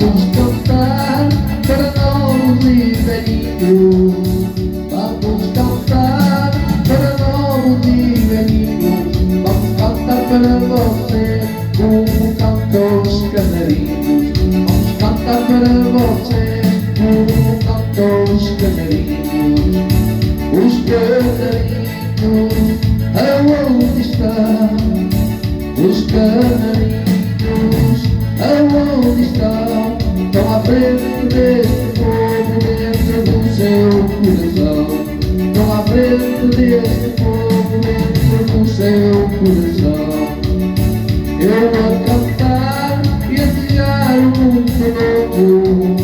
Vamos cantar para novos e velhinhos. Vamos cantar para novos e velhinhos. Vamos cantar para você como cantam os canarinhos. Vamos cantar para você como cantam os canarinhos. Os canarinhos, aonde estão? Os canarinhos, aonde estão? Estão à frente deste povo dentro do seu coração. Estão à frente deste povo dentro do seu coração. Eu a cantar e a desejar um mundo novo.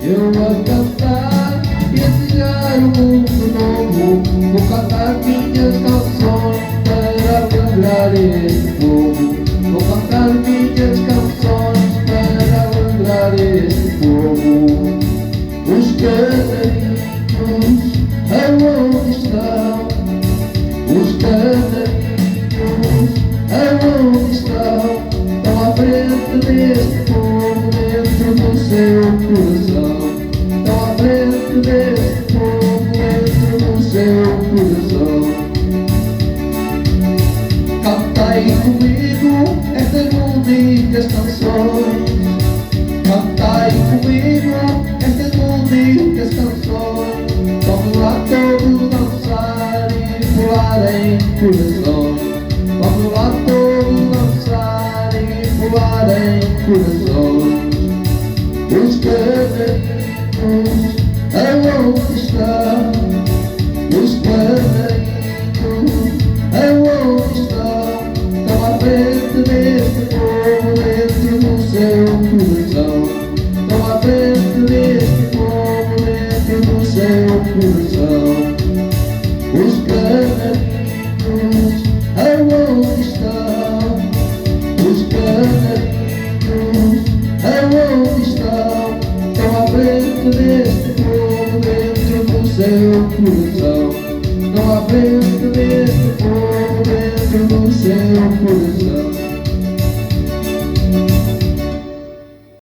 Eu a cantar e a desejar um mundo novo. Vou cantar minhas canções para alegrar este povo. Vou cantar minhas canções para alegrar este povo. Os canarinhos, aonde estão? Os canarinhos, aonde estão? Estão à frente deste povo dentro do seu coração. Estão à frente deste povo dentro do seu coração. Cantai comigo estas bonitas canções. Cantai comigo estas bonitas canções. Vamos lá todos dançar e pular em corações. Vamos lá todos dançar e pular em corações. Os canarinhos, aonde estão? Os canarinhos, aonde estão? Estão à frente deste povo dentro do seu coração. Estão à frente deste povo dentro do seu coração. Os canarinhos, aonde estão? Os canarinhos, aonde estão? Estão à frente deste povo dentro do seu coração. Estão à frente deste povo dentro do seu coração.